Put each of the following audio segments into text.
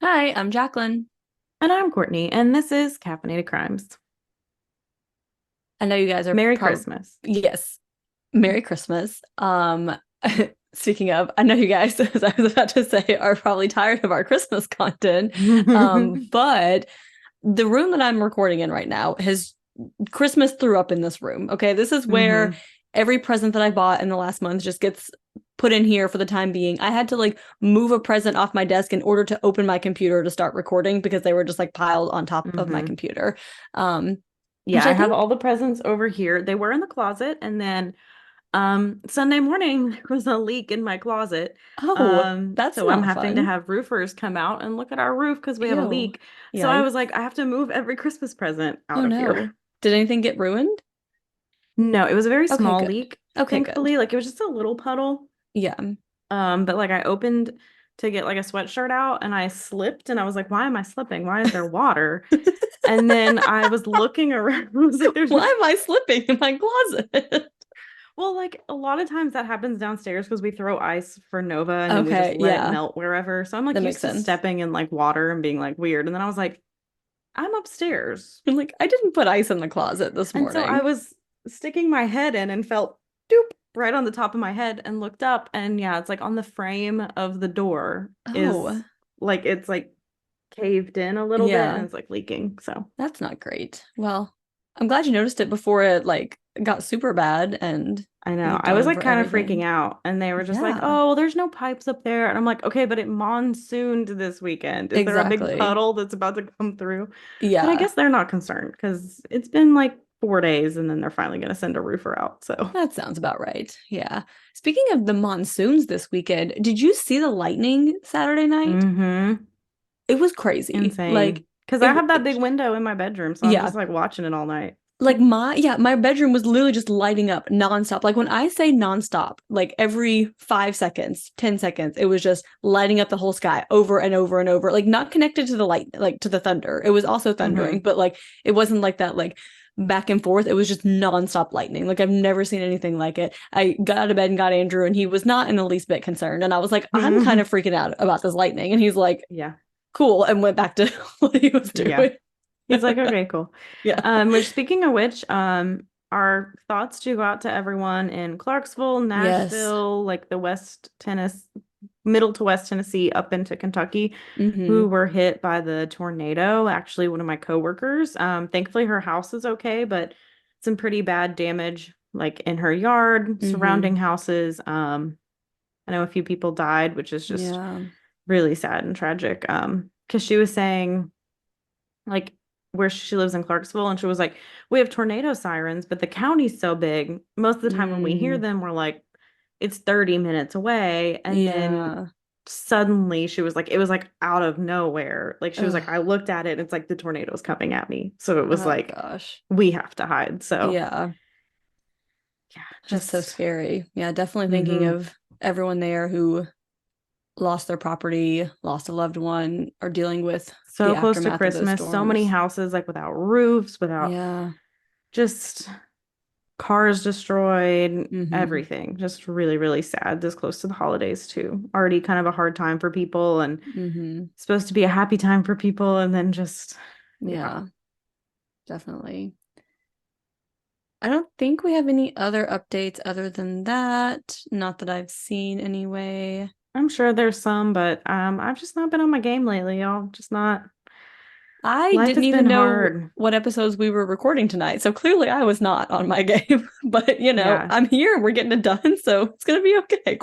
Hi, I'm Jacqueline. And I'm Courtney, and this is Caffeinated Crimes. I know you guys are Merry probably, Christmas. yes, Merry Christmas. Speaking of, I know you guys, as I was about to say, are probably tired of our Christmas content. But the room that I'm recording in right now has Christmas threw up in this room. Okay, this is where hmm every present that I bought in the last month just gets put in here for the time being. I had to like move a present off my desk in order to open my computer to start recording because they were just like piled on top of my hmm computer. Um, Yeah, which I I have think, all the presents over here. They were in the closet, and then Sunday morning there was a leak in my closet. oh, that's So I'm not having to fun. have roofers come out and look at our roof because we have a Ew. leak. So I was Yikes. like, I have to move every Christmas present Oh out of here. no. Did anything get ruined? No, it was a very Okay, small good. leak, Okay, good. thankfully. Like it was just a little puddle. Yeah. But like I opened to get like a sweatshirt out and I slipped and I was like, why am I slipping? Why is there water? And then I was looking around. I was like, there's Why no. am I slipping in my closet? Well, like a lot of times that happens downstairs because we throw ice for Nova and then we just Okay, let it yeah, melt wherever. So I'm like that makes used to sense. stepping in like water and being like weird. And then I was like, I'm upstairs. I'm like, I didn't put ice in the closet this And so I morning. was sticking my head in and felt doop right on the top of my head and looked up and yeah, it's like on the frame of the door Oh, is like it's like caved in a little bit and yeah, it's like leaking. So that's not great. Well, I'm glad you noticed it before it like got super bad and I know. leaked I all was like over kind of freaking everything. out and they were just like, Yeah, "Oh, well, there's no pipes up there." And I'm like, "Okay, but it monsooned this weekend. Is there a big exactly. puddle that's about to come through?" But I Yeah, guess they're not concerned because it's been like 4 days and then they're finally going to send a roofer out. So, that sounds about right. Yeah. Speaking of the monsoons this weekend, did you see the lightning Saturday night? mm-hmm. It was crazy. Like Insane. Because it, I have that big it window in my bedroom, so I'm yeah, just like watching it all night. like my bedroom was literally just lighting up nonstop. Like when I say nonstop, like every 5 seconds, 10 seconds, it was just lighting up the whole sky over and over and over. Like not connected to the light, like to the thunder. It was also thundering, hmm but like it wasn't like that, like back and forth. It was just nonstop lightning. Like I've never seen anything like it. I got out of bed and got Andrew, and he was not in the least bit concerned. And I was like, I'm kind of freaking out about this lightning. And he's like, Yeah. cool, and went back to what he was Yeah. doing. He's like, okay, cool. Yeah. Which speaking of which, our thoughts do go out to everyone in Clarksville, Yes. Nashville, like the West Tennessee, middle to West Tennessee, up into Kentucky, who Hmm. were hit by the tornado. Actually, one of my coworkers, thankfully her house is okay, but some pretty bad damage, like in her yard, surrounding Hmm. houses. I know a few people died, which is just Yeah. really sad and tragic. Because she was saying like where she lives in Clarksville, and she was like, "We have tornado sirens, but the county's so big. Most of the time when we hear Mm. them, we're like, it's 30 minutes away." And then Yeah. suddenly she was like, it was like out of nowhere. Like she was like, I Ugh. looked at it, and it's like the tornado's coming at me. So it was Oh like, gosh. we have to hide. So Yeah. yeah, That's so just scary. Yeah, definitely thinking hmm of everyone there who lost their property, lost a loved one, or dealing with so the close to aftermath of those Christmas. So many storms. houses like without roofs, without Yeah. just cars destroyed, Hmm. everything. Just really, really sad this close to the holidays too. Already kind of a hard time for people and Hmm. supposed to be a happy time for people and then just yeah. Yeah, definitely. I don't think we have any other updates other than that. Not that I've seen anyway. I'm sure there's some, but I've just not been on my game lately, y'all. Just not. I Life didn't has been even know hard. what episodes we were recording tonight, so clearly I was not on my game. But Yeah. I'm here and we're getting it done, so it's gonna be okay.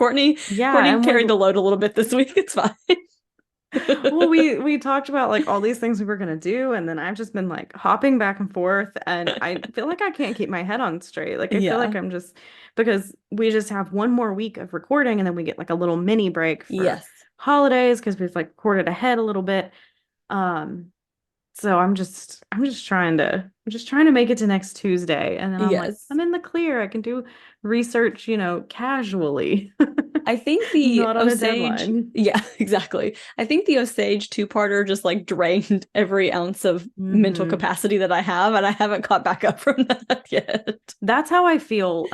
Yeah, Courtney and we carried the load a little bit this week. It's fine. well, we talked about like all these things we were gonna do, and then I've just been like hopping back and forth, and I feel like I can't keep my head on straight. Like I feel like Yeah. I'm just because we just have one more week of recording, and then we get like a little mini break for Yes. holidays because we've like recorded ahead a little bit. Um, so I'm just trying to make it to next Tuesday, and then I'm like Yes. I'm in the clear. I can do research, casually, I think the not on a Osage, deadline. yeah, exactly. I think the Osage two-parter just like drained every ounce of mental hmm capacity that I have, and I haven't caught back up from that yet. That's how I feel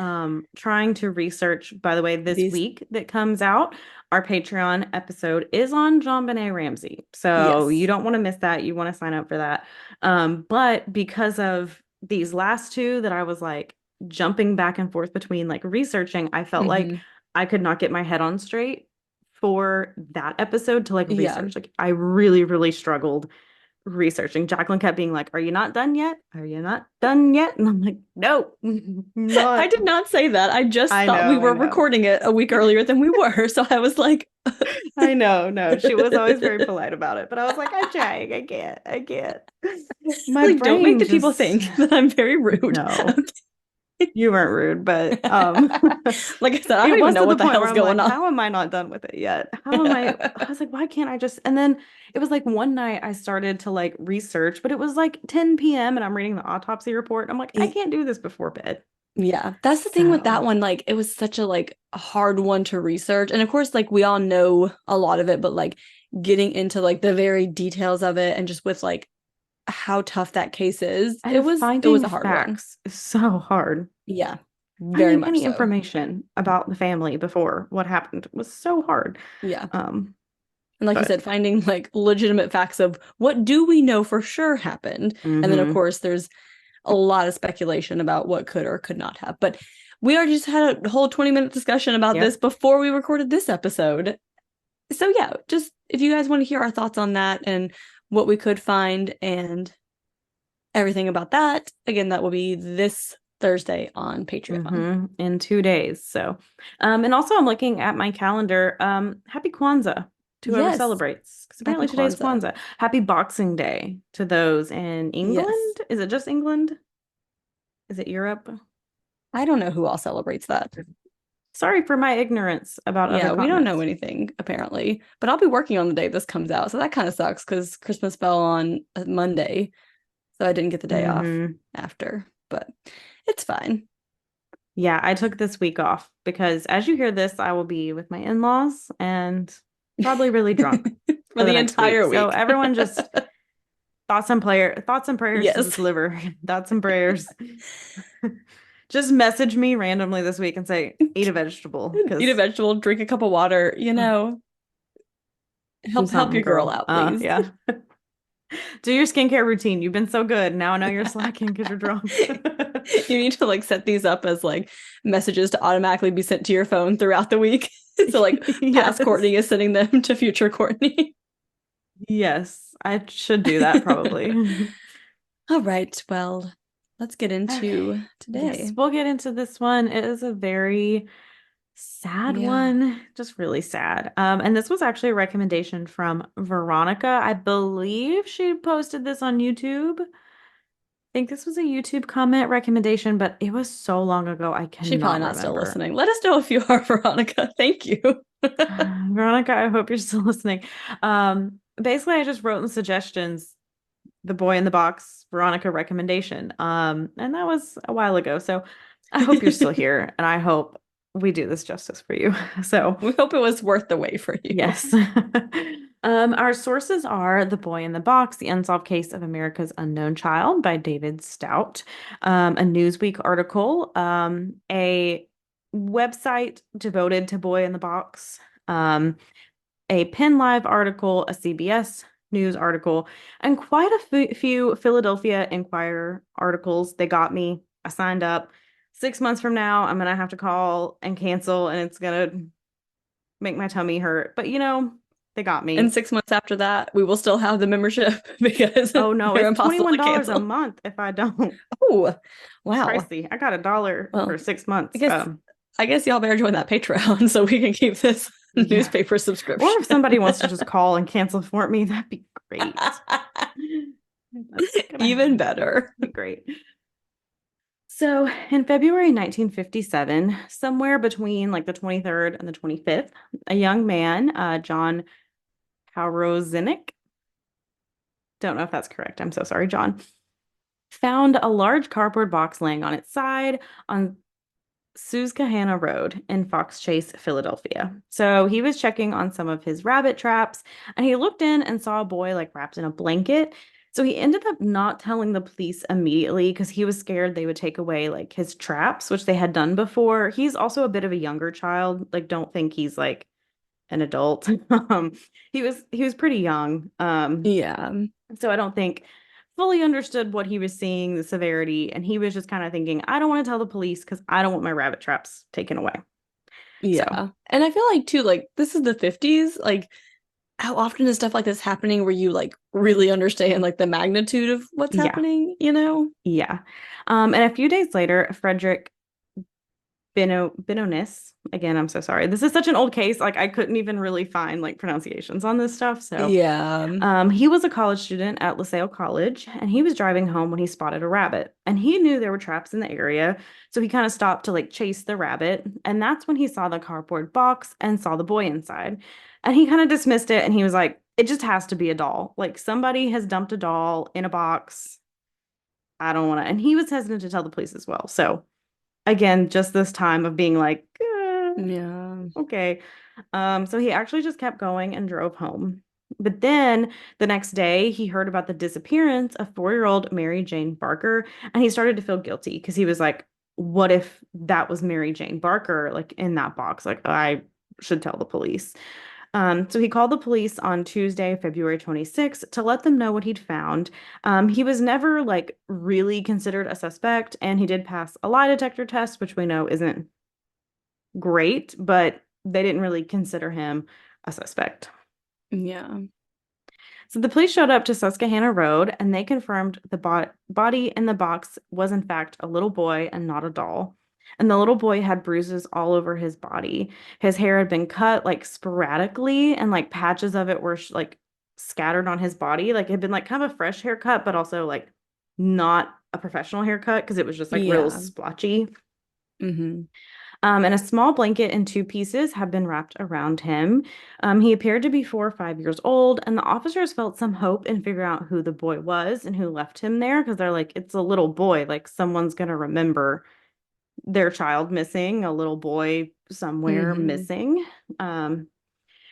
trying to research, by the way, this These, week that comes out. our Patreon episode is on John Benet Ramsey. So you Yes. don't want to miss that. You want to sign up for that. But because of these last two that I was like jumping back and forth between like researching, I felt like Hmm. I could not get my head on straight for that episode to like Yeah. research. Like I really, really struggled researching. Jacqueline kept being like, "Are you not done yet? Are you not done yet?" And I'm like, "No, I not." did not say that. I just thought we I were know. recording it a week earlier than we were. So I was like, I know. No, she was always very polite about it, but I was like, "I'm trying. I can't. I can't." My like, don't make brain the people just think that I'm very rude. no. You weren't rude, but Like I said, I it don't even was know to the what the point where hell's I'm like, going on. how am I not done with it yet? How am I was like, why can't I just and then it was like one night I started to like research, but it was like 10 p.m. and I'm reading the autopsy report. I'm like, I can't do this before bed. Yeah, that's the thing with that So, one. Like, it was such a like a hard one to research, and of course, like we all know a lot of it, but like getting into like the very details of it, and just with like how tough that case is, and it was finding a hard one. facts is so hard. Yeah, very Finding much any so. information about the family before what happened was so hard. Yeah, Um, and like you but said, finding like legitimate facts of what do we know for sure happened, and then of mhm. course there's a lot of speculation about what could or could not have. But we already just had a whole 20-minute discussion about this Yep. before we recorded this episode. So yeah, just if you guys want to hear our thoughts on that and what we could find and everything about that, again, that will be this Thursday on Patreon. In 2 days. So, and also I'm looking at my calendar. Happy Kwanzaa to whoever Yes, celebrates, because happy apparently today's Kwanzaa. Kwanzaa. Happy Boxing Day to those in Yes. England. Is it just England? Is it Europe? I don't know who all celebrates that. Sorry for my ignorance about other Yeah, we don't know continents. anything apparently, but I'll be working on the day this comes out. So that kind of sucks because Christmas fell on a Monday. So I didn't get the day off Hmm. after, but it's fine. Yeah, I took this week off because as you hear this, I will be with my in-laws and probably really drunk For for the the next week. entire So week. everyone just thoughts and prayers to the Yes. sliver. Thoughts and prayers. Just message me randomly this week and say, eat a vegetable Eat a because vegetable, drink a cup of water, do help something, your girl girl. out, please. Yeah. Do your skincare routine. You've been so good. Now I know you're slacking because you're drunk. You need to like set these up as like messages to automatically be sent to your phone throughout the week. So like past Yes. Courtney is sending them to future Courtney. Yes. I should do that probably. All right, well, let's get Okay. into Yes, today. we'll get into this one. It is a very sad Yeah. one, just really sad. And this was actually a recommendation from Veronica. I believe she posted this on YouTube. I think this was a YouTube comment recommendation, but it was so long ago, I She's probably cannot not still remember. listening. Let us know if you are, Veronica. Thank you. Veronica, I hope you're still listening. Basically, I just wrote in suggestions, the boy in the box, Veronica recommendation. And that was a while ago. So I hope you're still here and I hope we do this justice for you. So We hope it was worth the wait for you. yes. Our sources are The Boy in the Box, The Unsolved Case of America's Unknown Child by David Stout, a Newsweek article, a website devoted to Boy in the Box, a Penn Live article, a CBS News article, and quite a few Philadelphia Inquirer articles. They got me. I signed up. 6 months from now, I'm gonna have to call and cancel, and it's gonna make my tummy hurt. But they got And me. 6 months after that, we will still have the membership because Oh no, they're it's impossible to $21 a cancel. month if I don't. Oh, wow. Pricey. I got $1 for Well, six I months. guess I guess y'all better join that Patreon so we can keep this Yeah. newspaper Or subscription. if somebody wants to just call and cancel for me, that'd be great. That's Even gonna better. be great. So in February 1957, somewhere between like the 23rd and the 25th, a young man, John Powrozinick, don't know if that's correct. I'm so sorry, John, found a large cardboard box laying on its side on Susquehanna Road in Fox Chase, Philadelphia. So he was checking on some of his rabbit traps and he looked in and saw a boy like wrapped in a blanket. So he ended up not telling the police immediately because he was scared they would take away like his traps, which they had done before. He's also a bit of a younger child. Like, don't think he's like an adult. He was pretty young. Yeah. So I don't think fully understood what he was seeing, the severity, and he was just kind of thinking, I don't want to tell the police because I don't want my rabbit traps taken away. So Yeah. And I feel like too, like this is the 50s. Like how often is stuff like this happening where you like really understand like the magnitude of what's yeah, happening, you know? yeah. And a few days later, Frederick Binonis. Again, I'm so sorry. This is such an old case. Like I couldn't even really find like pronunciations on this stuff. So Yeah. he was a college student at LaSalle College, and he was driving home when he spotted a rabbit. And he knew there were traps in the area, so he kind of stopped to like chase the rabbit. And that's when he saw the cardboard box and saw the boy inside. And he kind of dismissed it, and he was like, "It just has to be a doll. Like somebody has dumped a doll in a box. I don't want to." And he was hesitant to tell the police as well. So again, just this time of being like, Yeah. okay. So he actually just kept going and drove home. But then the next day, he heard about the disappearance of 4-year-old Mary Jane Barker, and he started to feel guilty because he was like, what if that was Mary Jane Barker, like in that box? Like, I should tell the police. So he called the police on Tuesday, February 26th, to let them know what he'd found. He was never like really considered a suspect, and he did pass a lie detector test, which we know isn't great, but they didn't really consider him a suspect. Yeah. So the police showed up to Susquehanna Road, and they confirmed the body in the box was in fact a little boy and not a doll. And the little boy had bruises all over his body. His hair had been cut like sporadically, and like patches of it were like scattered on his body. Like it had been like kind of a fresh haircut, but also like not a professional haircut because it was just like real Yeah. splotchy. Mm-hmm. And a small blanket in two pieces have been wrapped around him. He appeared to be 4 or 5 years old, and the officers felt some hope in figuring out who the boy was and who left him there because they're like, it's a little boy. Like, someone's going to remember their child missing, a little boy somewhere Mm-hmm. missing. Um,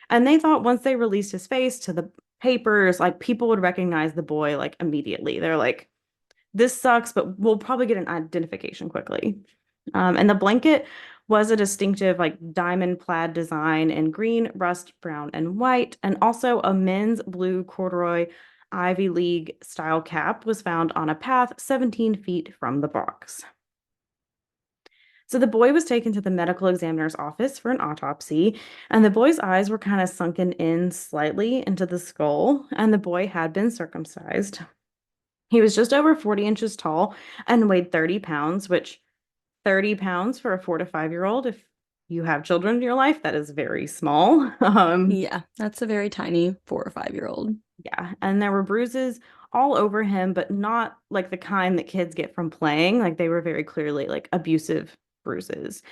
and they thought once they released his face to the papers, like, people would recognize the boy like immediately. They're like, this sucks, but we'll probably get an identification quickly. And the blanket was a distinctive, like diamond plaid design in green, rust, brown, and white. And also a men's blue corduroy Ivy League style cap was found on a path 17 feet from the box. So the boy was taken to the medical examiner's office for an autopsy, and the boy's eyes were kind of sunken in slightly into the skull, and the boy had been circumcised. He was just over 40 inches tall and weighed 30 pounds, which 30 pounds for a 4 to 5-year-old, if you have children in your life, that is very small. Yeah. That's a very tiny 4 or 5-year-old. Yeah, and there were bruises all over him, but not like the kind that kids get from playing. Like they were very clearly like abusive bruises.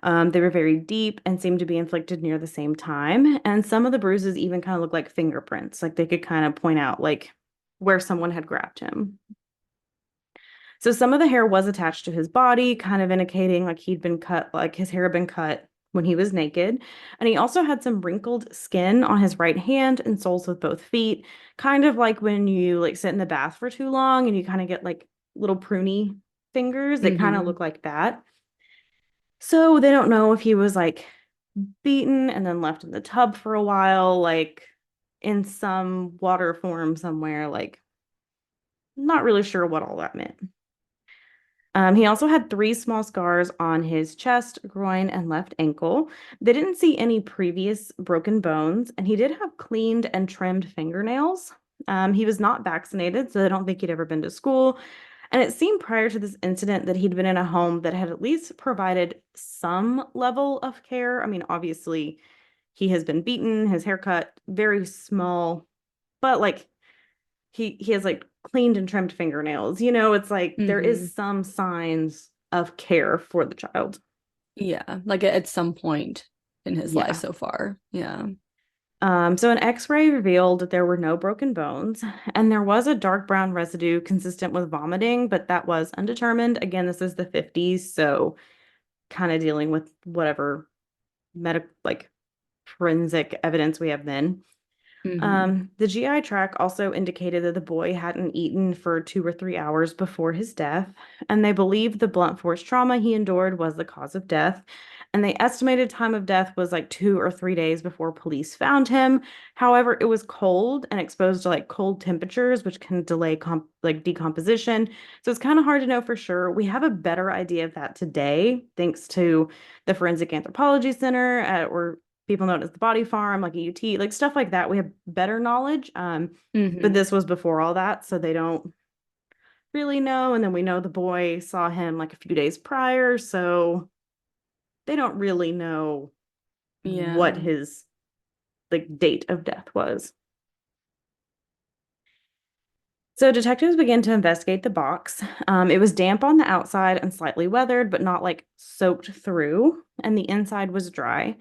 They were very deep and seemed to be inflicted near the same time. And some of the bruises even kind of look like fingerprints, like they could kind of point out like where someone had grabbed him. So some of the hair was attached to his body, kind of indicating like he'd been cut, like his hair had been cut when he was naked. And he also had some wrinkled skin on his right hand and soles with both feet, kind of like when you like sit in the bath for too long and you kind of get like little pruny fingers that kind of Mm-hmm. look like that. So they don't know if he was like beaten and then left in the tub for a while, like in some water form somewhere, like not really sure what all that meant. He also had 3 small scars on his chest, groin, and left ankle. They didn't see any previous broken bones, and he did have cleaned and trimmed fingernails. He was not vaccinated, so I don't think he'd ever been to school. And it seemed prior to this incident that he'd been in a home that had at least provided some level of care. I mean, obviously, he has been beaten, his haircut, very small, but like he has like cleaned and trimmed fingernails. It's like there Mm-hmm. is some signs of care for the child. Yeah. Like at some point in his life Yeah. so far. Yeah. So an X-ray revealed that there were no broken bones, and there was a dark brown residue consistent with vomiting, but that was undetermined. Again, this is the 50s, so kind of dealing with whatever medical like forensic evidence we have then. Mm-hmm. The GI track also indicated that the boy hadn't eaten for 2 or 3 hours before his death, and they believed the blunt force trauma he endured was the cause of death. and the estimated time of death was like 2 or 3 days before police found him. However, it was cold and exposed to like cold temperatures, which can delay like decomposition. So it's kind of hard to know for sure. We have a better idea of that today, thanks to the Forensic Anthropology Center, or people know it as the Body Farm, like a UT, like stuff like that. We have better knowledge. But Hmm. this was before all that, so they don't really know. And then we know the boy saw him like a few days prior, so they don't really know what Yeah. his like date of death was. So detectives began to investigate the box. It was damp on the outside and slightly weathered, but not like soaked through, and the inside was dry.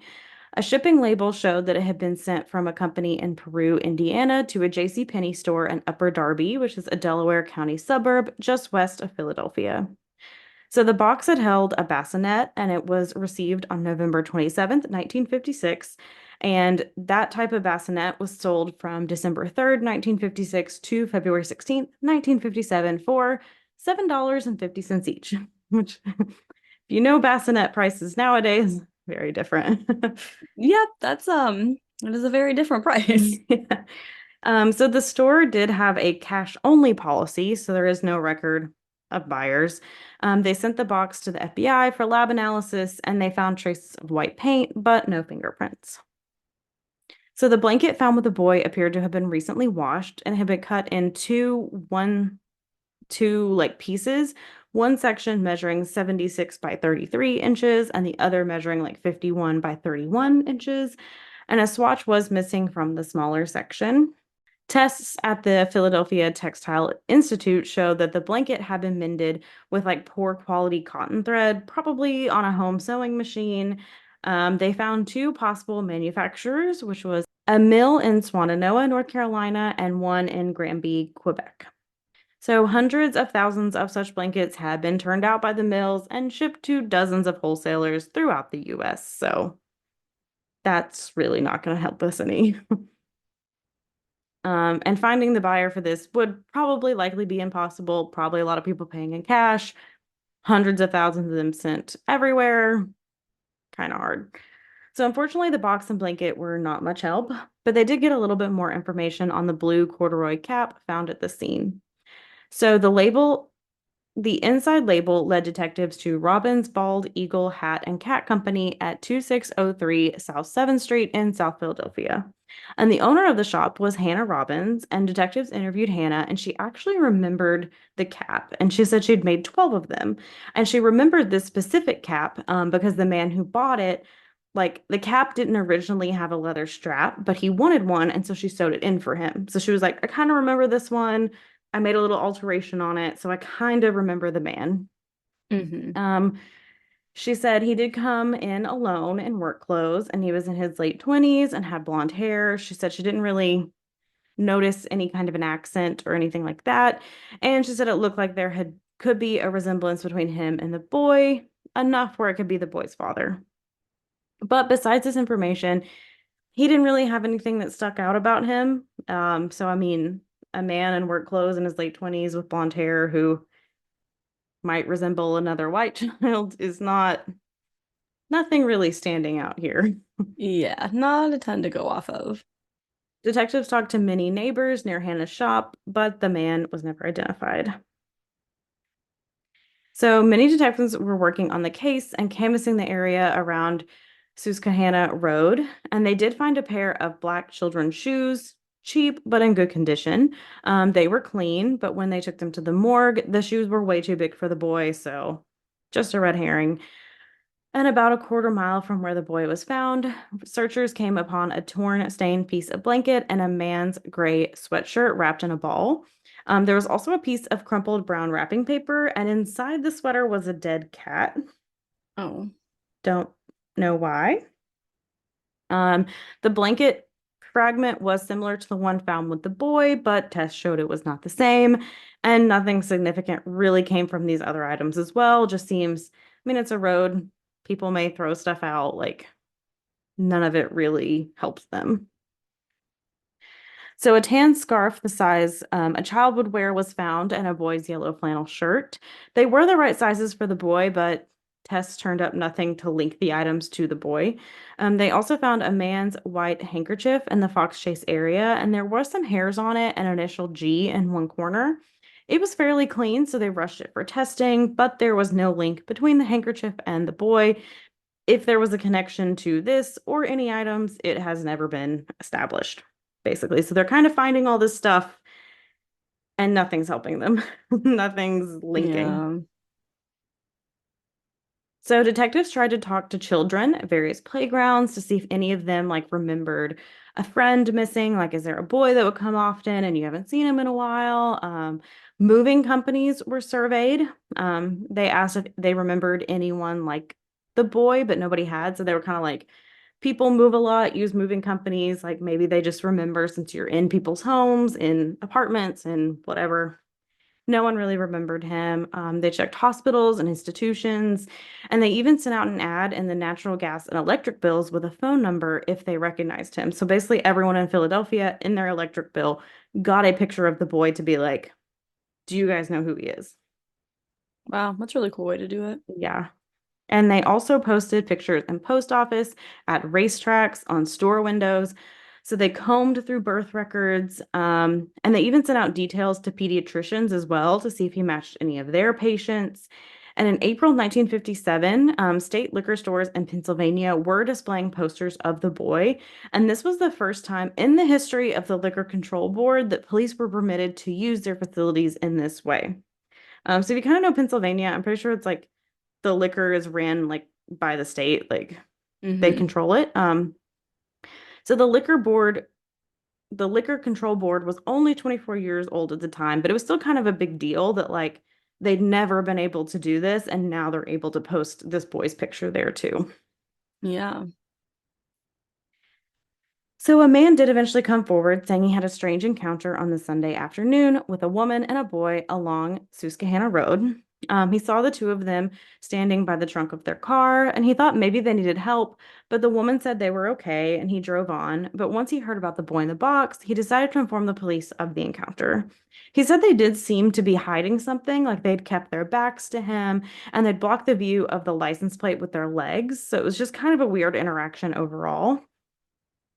A shipping label showed that it had been sent from a company in Peru, Indiana, to a J.C. Penney store in Upper Darby, which is a Delaware County suburb just west of Philadelphia. So the box had held a bassinet and it was received on November 27th, 1956. And that type of bassinet was sold from December 3rd, 1956 to February 16th, 1957 for $7.50 each, which, if you know bassinet prices nowadays, very different. Yep, it is a very different price. Yeah. So the store did have a cash only policy, so there is no record of buyers. They sent the box to the FBI for lab analysis and they found traces of white paint, but no fingerprints. So the blanket found with the boy appeared to have been recently washed and had been cut in two like pieces, one section measuring 76 by 33 inches and the other measuring like 51 by 31 inches. And a swatch was missing from the smaller section. Tests at the Philadelphia Textile Institute showed that the blanket had been mended with like poor quality cotton thread, probably on a home sewing machine. They found two possible manufacturers, which was a mill in Swannanoa, North Carolina, and one in Granby, Quebec. So hundreds of thousands of such blankets had been turned out by the mills and shipped to dozens of wholesalers throughout the US. So that's really not going to help us any. And finding the buyer for this would probably likely be impossible. Probably a lot of people paying in cash, hundreds of thousands of them sent everywhere. Kind of hard. So, unfortunately, the box and blanket were not much help, but they did get a little bit more information on the blue corduroy cap found at the scene. So, the inside label led detectives to Robbins Bald Eagle Hat and Cat Company at 2603 South 7th Street in South Philadelphia. And the owner of the shop was Hannah Robbins, and detectives interviewed Hannah, and she actually remembered the cap. And she said she'd made 12 of them. And she remembered this specific cap because the man who bought it, like the cap didn't originally have a leather strap, but he wanted one. And so she sewed it in for him. So she was like, I kind of remember this one. I made a little alteration on it, so I kind of remember the man. Hmm. Um, she said he did come in alone in work clothes and he was in his late 20s and had blonde hair. She said she didn't really notice any kind of an accent or anything like that. And she said it looked like there had could be a resemblance between him and the boy, enough where it could be the boy's father. But besides this information, he didn't really have anything that stuck out about him. So I mean, a man in work clothes in his late 20s with blonde hair who might resemble another white child is nothing really standing out here. Yeah, not a ton to go off of. Detectives talked to many neighbors near Hannah's shop, but the man was never identified. So many detectives were working on the case and canvassing the area around Susquehanna Road, and they did find a pair of black children's shoes, cheap but in good condition. They were clean, but when they took them to the morgue, the shoes were way too big for the boy, so just a red herring. And about a quarter mile from where the boy was found, searchers came upon a torn, stained piece of blanket and a man's gray sweatshirt wrapped in a ball. There was also a piece of crumpled brown wrapping paper, and inside the sweater was a dead cat. Oh. Don't know why. Um, the blanket fragment was similar to the one found with the boy, but tests showed it was not the same. And nothing significant really came from these other items as well. Just seems, I mean, it's a road. People may throw stuff out, like none of it really helps them. So a tan scarf the size a child would wear was found and a boy's yellow flannel shirt. They were the right sizes for the boy, but Tests turned up nothing to link the items to the boy. They also found a man's white handkerchief in the Fox Chase area, and there was some hairs on it and an initial G in one corner. It was fairly clean, so they rushed it for testing, but there was no link between the handkerchief and the boy. If there was a connection to this or any items, it has never been established, basically. So they're kind of finding all this stuff and nothing's helping them. Nothing's linking. Yeah. So detectives tried to talk to children at various playgrounds to see if any of them like remembered a friend missing. Like, is there a boy that would come often and you haven't seen him in a while? Moving companies were surveyed. They asked if they remembered anyone like the boy, but nobody had. So they were kind of like, people move a lot, use moving companies. Like maybe they just remember since you're in people's homes, in apartments, and whatever. No one really remembered him. They checked hospitals and institutions, and they even sent out an ad in the natural gas and electric bills with a phone number if they recognized him. So basically, everyone in Philadelphia in their electric bill got a picture of the boy to be like, do you guys know who he is? Wow, that's a really cool way to do it. Yeah. And they also posted pictures in post office, at racetracks, on store windows. So they combed through birth records, and they even sent out details to pediatricians as well to see if he matched any of their patients. And in April 1957, state liquor stores in Pennsylvania were displaying posters of the boy. And this was the first time in the history of the Liquor Control Board that police were permitted to use their facilities in this way. So if you kind of know Pennsylvania, I'm pretty sure it's like the liquor is ran like by the state, like they Mm-hmm. control it. So the Liquor Control Board was only 24 years old at the time, but it was still kind of a big deal that like they'd never been able to do this, and now they're able to post this boy's picture there too. Yeah. So a man did eventually come forward saying he had a strange encounter on the Sunday afternoon with a woman and a boy along Susquehanna Road. He saw the two of them standing by the trunk of their car, and he thought maybe they needed help, but the woman said they were okay, and he drove on. But once he heard about the boy in the box, he decided to inform the police of the encounter. He said they did seem to be hiding something, like they'd kept their backs to him, and they'd blocked the view of the license plate with their legs. So it was just kind of a weird interaction overall.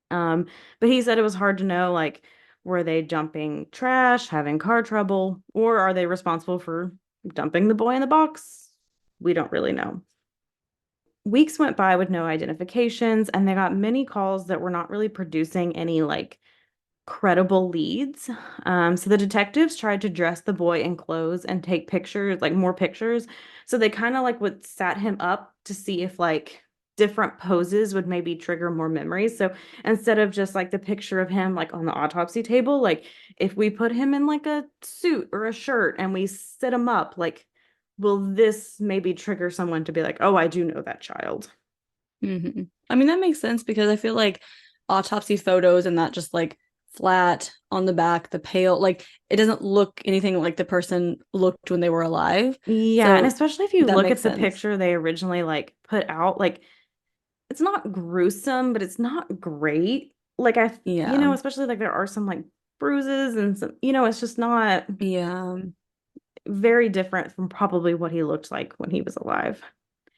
Um, but he said it was hard to know, like, were they dumping trash, having car trouble, or are they responsible for dumping the boy in the box? We don't really know. Weeks went by with no identifications, and they got many calls that were not really producing any like credible leads. So the detectives tried to dress the boy in clothes and take pictures, like more pictures. So they kind of like would sat him up to see if like different poses would maybe trigger more memories. So instead of just like the picture of him like on the autopsy table, like if we put him in like a suit or a shirt and we sit him up, like will this maybe trigger someone to be like, oh, I do know that child? Mm-hmm. I mean, that makes sense because I feel like autopsy photos and that just like flat on the back, the pale, like it doesn't look anything like the person looked when they were alive. Yeah, and So especially if you that look makes at the sense. picture they originally like put out, like it's not gruesome, but it's not great. Like Yeah. especially like there are some like bruises and some, it's just not Yeah, very different from probably what he looked like when he was alive.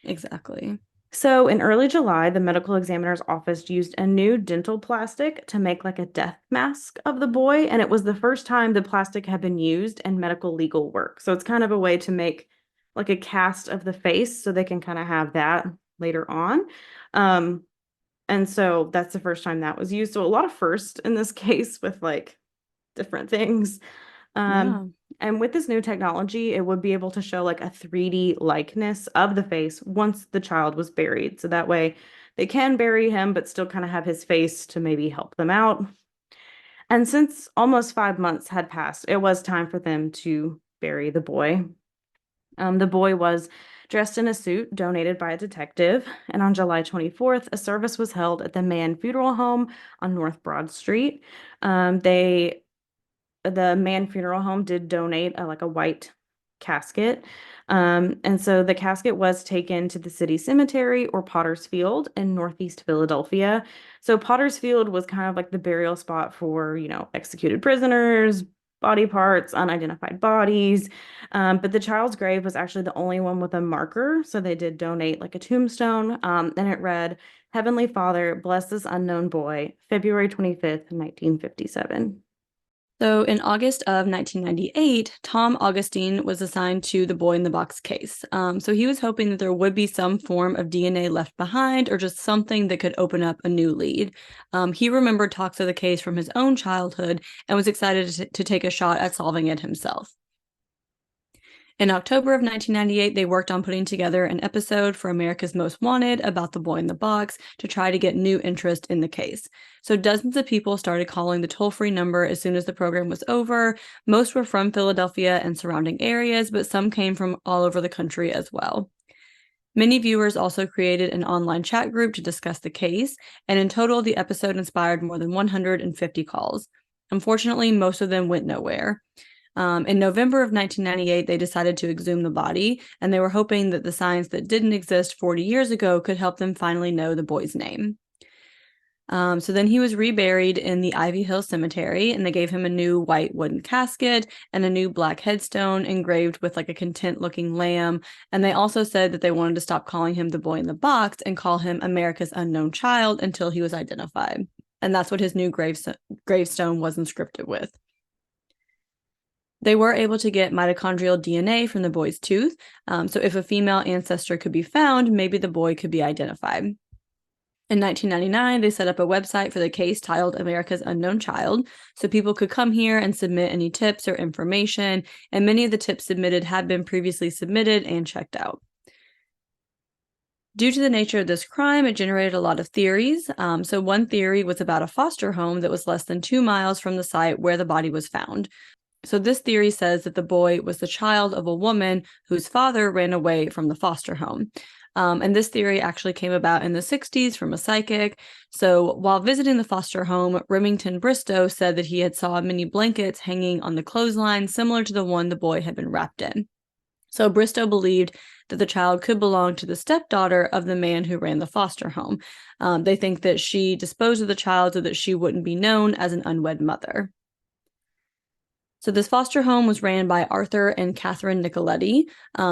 exactly. So in early July, the medical examiner's office used a new dental plastic to make like a death mask of the boy, and it was the first time the plastic had been used in medical legal work. So it's kind of a way to make like a cast of the face so they can kind of have that later on. Um, And so that's the first time that was used. So a lot of first in this case with like different things. Yeah. And with this new technology, it would be able to show like a 3D likeness of the face once the child was buried. So that way they can bury him, but still kind of have his face to maybe help them out. And since almost 5 months had passed, it was time for them to bury the boy. The boy was dressed in a suit donated by a detective, and on July 24th, a service was held at the Mann Funeral Home on North Broad Street. They the Mann Funeral Home did donate like a white casket. And so the casket was taken to the city cemetery or Potter's Field in Northeast Philadelphia. So Potter's Field was kind of like the burial spot for, executed prisoners, body parts, unidentified bodies. But the child's grave was actually the only one with a marker. So they did donate like a tombstone. And it read, Heavenly Father, bless this unknown boy, February 25th, 1957. So in August of 1998, Tom Augustine was assigned to the boy in the box case. So he was hoping that there would be some form of DNA left behind or just something that could open up a new lead. He remembered talks of the case from his own childhood and was excited to take a shot at solving it himself. In October of 1998, they worked on putting together an episode for America's Most Wanted about the boy in the box to try to get new interest in the case. So dozens of people started calling the toll-free number as soon as the program was over. Most were from Philadelphia and surrounding areas, but some came from all over the country as well. Many viewers also created an online chat group to discuss the case, and in total, the episode inspired more than 150 calls. Unfortunately, most of them went nowhere. In November of 1998, they decided to exhume the body, and they were hoping that the signs that didn't exist 40 years ago could help them finally know the boy's name. So then he was reburied in the Ivy Hill Cemetery, and they gave him a new white wooden casket and a new black headstone engraved with like a content-looking lamb. And they also said that they wanted to stop calling him the boy in the box and call him America's Unknown Child until he was identified. And that's what his new gravestone was inscripted with. They were able to get mitochondrial DNA from the boy's tooth, so if a female ancestor could be found, maybe the boy could be identified. In 1999, they set up a website for the case titled America's Unknown Child, so people could come here and submit any tips or information, and many of the tips submitted had been previously submitted and checked out. Due to the nature of this crime, it generated a lot of theories. So one theory was about a foster home that was less than 2 miles from the site where the body was found. So this theory says that the boy was the child of a woman whose father ran away from the foster home. And this theory actually came about in the 60s from a psychic. So while visiting the foster home, Remington Bristow said that he had saw many blankets hanging on the clothesline similar to the one the boy had been wrapped in. So Bristow believed that the child could belong to the stepdaughter of the man who ran the foster home. They think that she disposed of the child so that she wouldn't be known as an unwed mother. So this foster home was ran by Arthur and Catherine Nicoletti.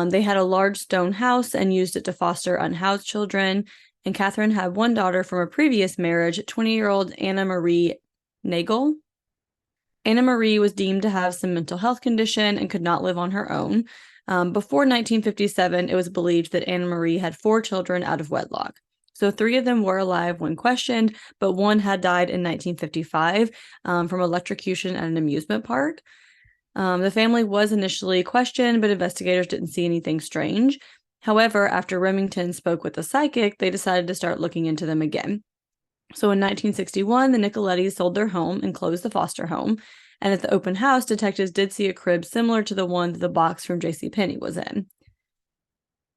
They had a large stone house and used it to foster unhoused children. And Catherine had one daughter from a previous marriage, 20-year-old Anna Marie Nagel. Anna Marie was deemed to have some mental health condition and could not live on her own. Before 1957, it was believed that Anna Marie had 4 children out of wedlock. So 3 of them were alive when questioned, but one had died in 1955 from electrocution at an amusement park. The family was initially questioned, but investigators didn't see anything strange. However, after Remington spoke with the psychic, they decided to start looking into them again. So in 1961, the Nicolettis sold their home and closed the foster home. And at the open house, detectives did see a crib similar to the one that the box from JCPenney was in.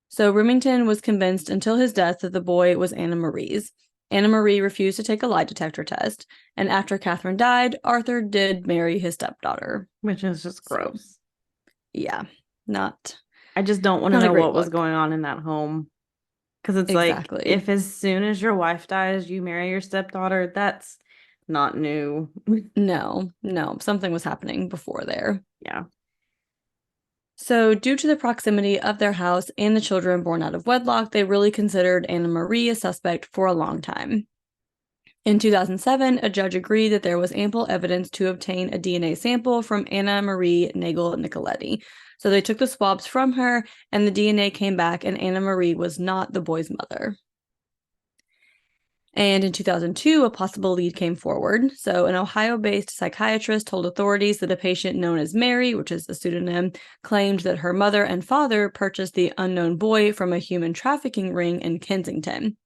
So Remington was convinced until his death that the boy was Anna Marie's. Anna Marie refused to take a lie detector test, and after Catherine died, Arthur did marry his stepdaughter. Which is just gross. So, yeah, not. I just don't want to know what was going on in that home. Because it's exactly. Like, if as soon as your wife dies, you marry your stepdaughter, that's not new. No, something was happening before there. Yeah. So, due to the proximity of their house and the children born out of wedlock, they really considered Anna Marie a suspect for a long time. In 2007, a judge agreed that there was ample evidence to obtain a DNA sample from Anna Marie Nagel Nicoletti. So they took the swabs from her, and the DNA came back, and Anna Marie was not the boy's mother. And in 2002, a possible lead came forward. So an Ohio-based psychiatrist told authorities that a patient known as Mary, which is a pseudonym, claimed that her mother and father purchased the unknown boy from a human trafficking ring in Kensington.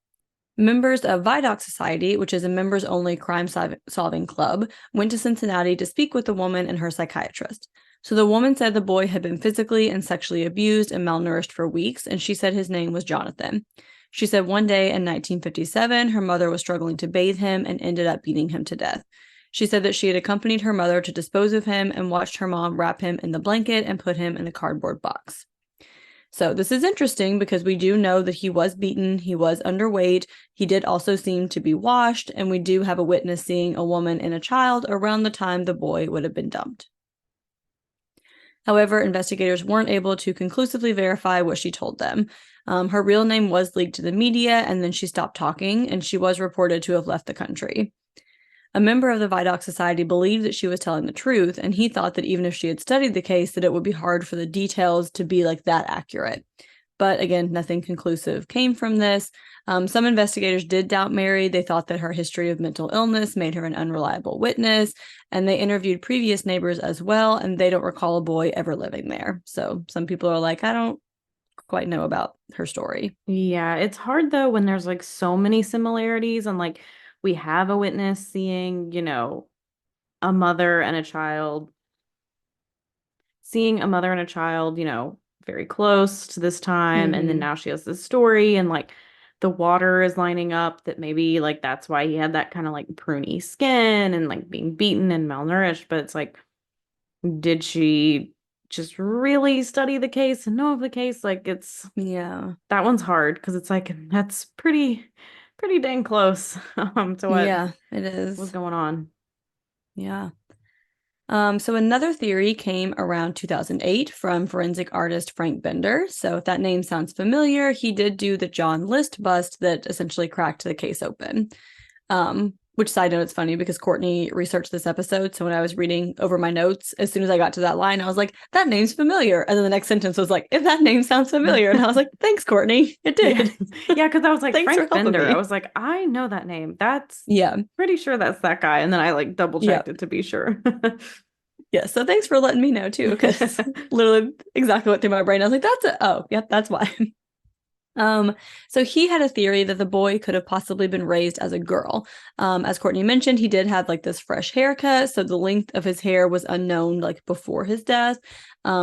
Members of Vidocq Society, which is a members-only crime-solving club, went to Cincinnati to speak with the woman and her psychiatrist. So the woman said the boy had been physically and sexually abused and malnourished for weeks, and she said his name was Jonathan. She said one day in 1957, her mother was struggling to bathe him and ended up beating him to death. She said that she had accompanied her mother to dispose of him and watched her mom wrap him in the blanket and put him in a cardboard box. So this is interesting because we do know that he was beaten, he was underweight, he did also seem to be washed, and we do have a witness seeing a woman and a child around the time the boy would have been dumped. However, investigators weren't able to conclusively verify what she told them. Her real name was leaked to the media, and then she stopped talking, and she was reported to have left the country. A member of the Vidocq Society believed that she was telling the truth, and he thought that even if she had studied the case, that it would be hard for the details to be like that accurate. But again, nothing conclusive came from this. Some investigators did doubt Mary. They thought that her history of mental illness made her an unreliable witness, and they interviewed previous neighbors as well, and they don't recall a boy ever living there. So some people are like, I don't quite know about her story. Yeah, it's hard though when there's like so many similarities and like we have a witness seeing, a mother and a child, seeing a mother and a child, very close to this time. And then Mm-hmm. now she has this story and like the water is lining up that maybe like that's why he had that kind of like pruny skin and like being beaten and malnourished. But it's like, did she just really study the case and know of the case? Like it's Yeah. that one's hard because it's like that's pretty dang close to what Yeah, it was is. going on. Yeah. So another theory came around 2008 from forensic artist Frank Bender. So if that name sounds familiar, he did do the John List bust that essentially cracked the case open. Which side note, it's funny because Courtney researched this episode. So when I was reading over my notes, as soon as I got to that line, I was like, that name's familiar. And then the next sentence was like, if that name sounds familiar. And I was like, thanks, Courtney. It Yeah. did. Yeah, because I was like, Thanks for Frank helping Bender. I me. was like, I know that name. That's Yeah. pretty sure that's that guy. And then I like double Yeah. checked it to be sure. Yeah. So thanks for letting me know too, because literally exactly what through my brain. I was like, that's it. Oh, yep, that's why. Um, so he had a theory that the boy could have possibly been raised as a girl. As Courtney mentioned, he did have like this fresh haircut, so the length of his hair was unknown like before his death.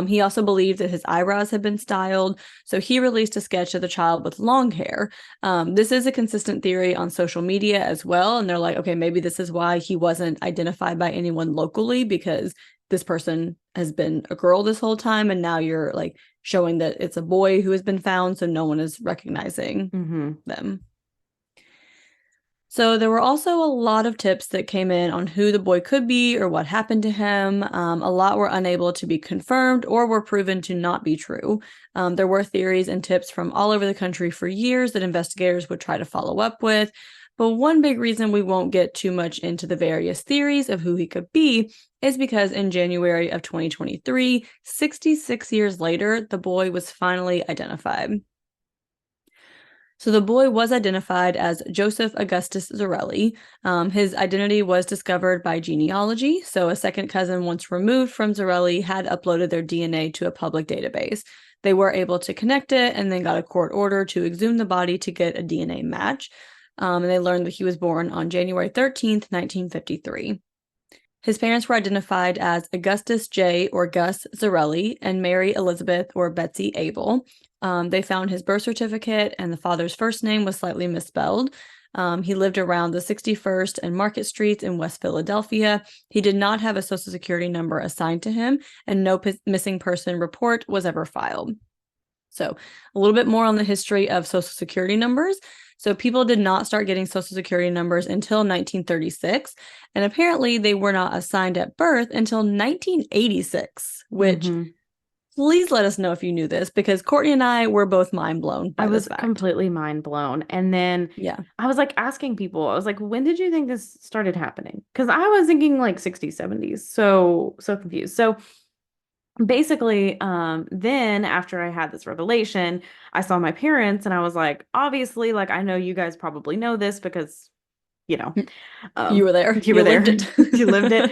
He also believed that his eyebrows had been styled, so he released a sketch of the child with long hair. This is a consistent theory on social media as well, and they're like, okay, maybe this is why he wasn't identified by anyone locally because this person has been a girl this whole time, and now you're like showing that it's a boy who has been found, so no one is recognizing hmm them. So there were also a lot of tips that came in on who the boy could be or what happened to him. A lot were unable to be confirmed or were proven to not be true. There were theories and tips from all over the country for years that investigators would try to follow up with. But one big reason we won't get too much into the various theories of who he could be is because in January of 2023, 66 years later, the boy was finally identified. So the boy was identified as Joseph Augustus Zarelli. His identity was discovered by genealogy. So a second cousin, once removed from Zarelli, had uploaded their DNA to a public database. They were able to connect it and then got a court order to exhume the body to get a DNA match. And they learned that he was born on January 13th, 1953. His parents were identified as Augustus J. or Gus Zarelli and Mary Elizabeth or Betsy Abel. They found his birth certificate, and the father's first name was slightly misspelled. He lived around the 61st and Market Streets in West Philadelphia. He did not have a social security number assigned to him, and no missing person report was ever filed. So, a little bit more on the history of social security numbers. So, people did not start getting social security numbers until 1936, and apparently they were not assigned at birth until 1986, which hmm please let us know if you knew this because Courtney and I were both mind blown I by this was fact. completely mind blown. And then Yeah. I was like asking people, I was like, when did you think this started happening? Because I was thinking like 60s, 70s. So confused. So basically, then after I had this revelation, I saw my parents and I was like, obviously, like I know you guys probably know this because, you know, You were there. you were You lived there, it. you lived it.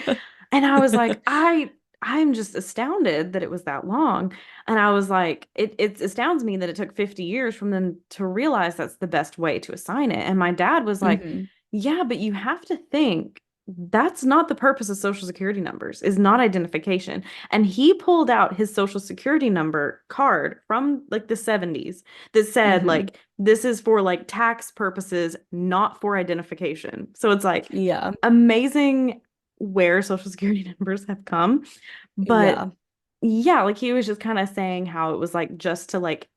And I was like, I'm just astounded that it was that long. And I was like, it astounds me that it took 50 years from them to realize that's the best way to assign it. And my dad was like, Mhm. yeah, but you have to think that's not the purpose of social security numbers, is not identification. And he pulled out his social security number card from like the 70s that said Mhm. like this is for like tax purposes, not for identification. So it's like Yeah. amazing where social security numbers have come. But Yeah. yeah, like he was just kind of saying how it was like just to like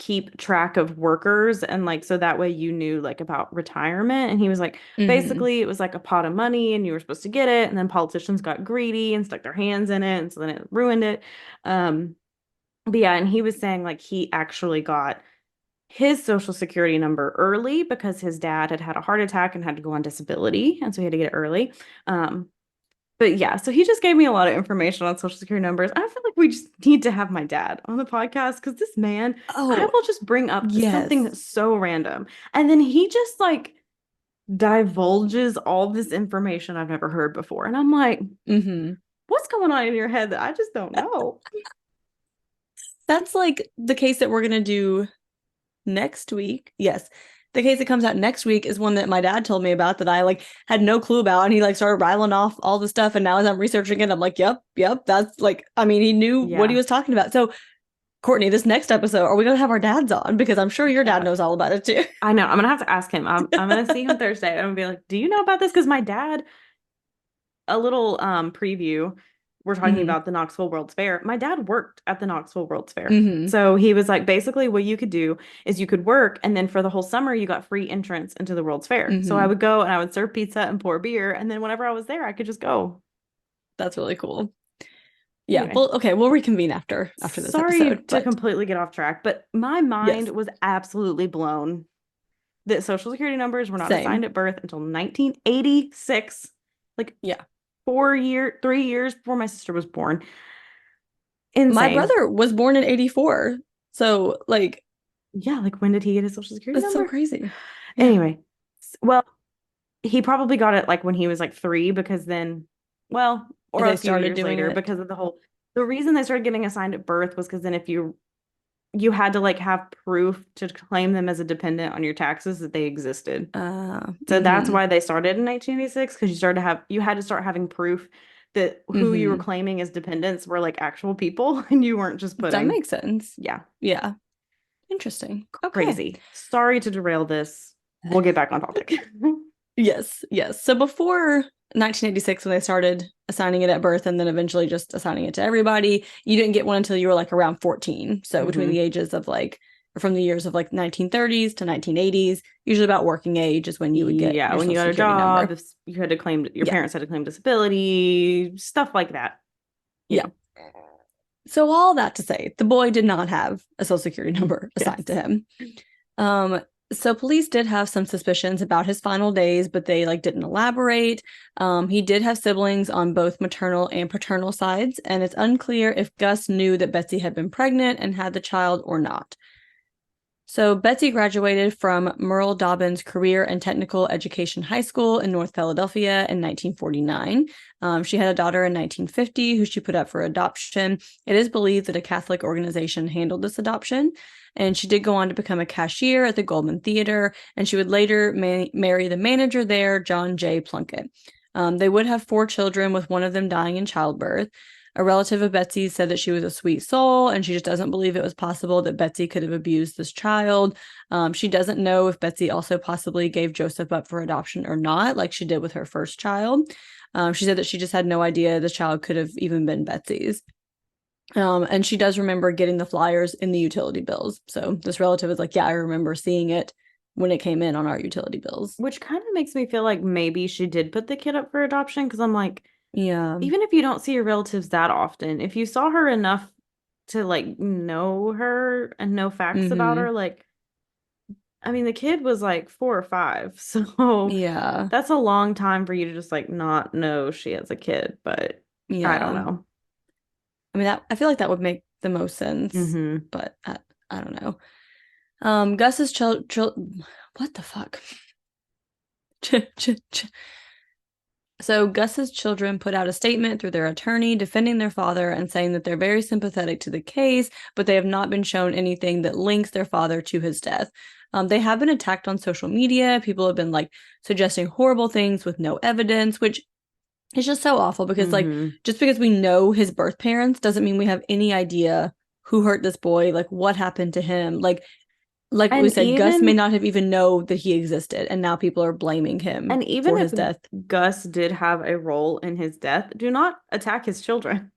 keep track of workers and like so that way you knew like about retirement. And he was like, Mm-hmm. basically it was like a pot of money and you were supposed to get it, and then politicians got greedy and stuck their hands in it, and so then it ruined it. But yeah, and he was saying like he actually got his social security number early because his dad had had a heart attack and had to go on disability, and so he had to get it early. um but yeah, so he just gave me a lot of information on social security numbers. I feel like we just need to have my dad on the podcast because this man, I Oh, will just bring up something yes. that's so random. And then he just like divulges all this information I've never heard before. And I'm like, Mm-hmm. what's going on in your head that I just don't know? That's like the case that we're gonna do next week. Yes. The case that comes out next week is one that my dad told me about that I like had no clue about, and he like started riling off all the stuff, and now as I'm researching it I'm like, yep, that's like, I mean, he knew what he Yeah. was talking about. So Courtney, this next episode, are we gonna have our dads on? Because I'm sure your dad Yeah. knows all about it too. I know. I'm gonna have to ask him. I'm gonna see him Thursday. I'm gonna be like, do you know about this? Because my dad, a little preview. We're talking Mm-hmm. about the Knoxville World's Fair. My dad worked at the Knoxville World's Fair. Mm-hmm. So he was like, basically, what you could do is you could work, and then for the whole summer, you got free entrance into the World's Fair. So I Mm-hmm. would go and I would serve pizza and pour beer. And then whenever I was there, I could just go. That's really cool. Yeah. Anyway, Well, okay, we'll reconvene after this sorry episode. to But completely get off track, but my mind yes, was absolutely blown that social security numbers were not assigned same. at birth until 1986, like Yeah. 3 years before my sister was born. My Insane. brother was born in 84. So like Yeah, like when did he get his social security it's so number? crazy. Yeah. Anyway, well, he probably got it like when he was like 3 because then, well, or They a few started years doing later it. because of the reason they started getting assigned at birth was because then if you had to like have proof to claim them as a dependent on your taxes that they existed. So that's Mm-hmm. why they started in 1986 because you had to start having proof that who you were Mm-hmm. claiming as dependents were like actual people and you weren't just That putting, makes sense. yeah, Yeah. Interesting. Okay. crazy. Sorry to derail this. We'll get back on topic. Yes, yes. So before 1986, when they started assigning it at birth and then eventually just assigning it to everybody, you didn't get one until you were like around 14. So between the hmm ages of like, from the years of like 1930s to 1980s, usually about working age is when you would get Yeah, your when you social got a security job, number. if you had to claim your Yeah, parents had to claim disability, stuff like that. yeah. Yeah. So all that to say, the boy did not have a social security number assigned to Yes. him. Um, so police did have some suspicions about his final days, but they like didn't elaborate. He did have siblings on both maternal and paternal sides, and it's unclear if Gus knew that Betsy had been pregnant and had the child or not. So Betsy graduated from Merle Dobbins Career and Technical Education High School in North Philadelphia in 1949. She had a daughter in 1950 who she put up for adoption. It is believed that a Catholic organization handled this adoption, and she did go on to become a cashier at the Goldman Theater, and she would later marry the manager there, John J. Plunkett. They would have 4 children, with one of them dying in childbirth. A relative of Betsy's said that she was a sweet soul, and she just doesn't believe it was possible that Betsy could have abused this child. She doesn't know if Betsy also possibly gave Joseph up for adoption or not, like she did with her first child. She said that she just had no idea the child could have even been Betsy's. And she does remember getting the flyers in the utility bills. So this relative is like, yeah, I remember seeing it when it came in on our utility bills. Which kind of makes me feel like maybe she did put the kid up for adoption because I'm like, Yeah. even if you don't see your relatives that often, if you saw her enough to like know her and know facts about Mm-hmm. her, like, I mean, the kid was like 4 or 5, so Yeah. that's a long time for you to just like not know she has a kid, but I don't Yeah. know. I mean, that I feel like that would make the most sense, hmm but I don't know. Gus's what the fuck? So Gus's children put out a statement through their attorney defending their father and saying that they're very sympathetic to the case, but they have not been shown anything that links their father to his death. They have been attacked on social media. People have been like suggesting horrible things with no evidence, which is just so awful because like hmm just because we know his birth parents doesn't mean we have any idea who hurt this boy, like what happened to him. Like we And said, Gus may even not have even know that he existed, and now people are blaming him and even for if his death. Gus did have a role in his death, do not attack his children.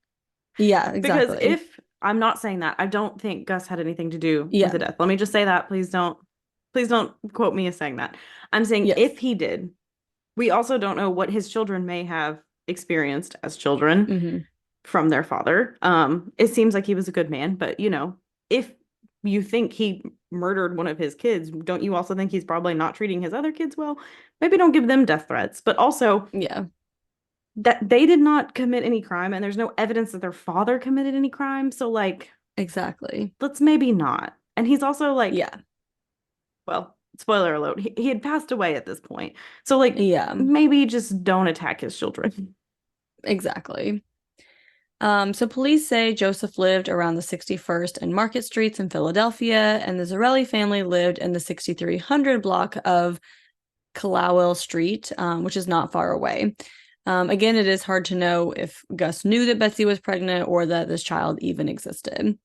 Yeah, Because exactly. if I'm not saying that. I don't think Gus had anything to do with Yeah. the death. Let me just say that. Please don't quote me as saying that. I'm saying Yes. if he did, we also don't know what his children may have experienced as children Hmm. from their father. It seems like he was a good man, but if you think he murdered one of his kids, don't you also think he's probably not treating his other kids well? Maybe don't give them death threats, but also Yeah. that they did not commit any crime and there's no evidence that their father committed any crime. So like, Exactly. let's maybe not. And he's also like, Yeah. well, spoiler alert, he had passed away at this point. So like Yeah. maybe just don't attack his children. Exactly. So police say Joseph lived around the 61st and Market Streets in Philadelphia, and the Zarelli family lived in the 6300 block of Kalawil Street, which is not far away. Again, it is hard to know if Gus knew that Betsy was pregnant or that this child even existed.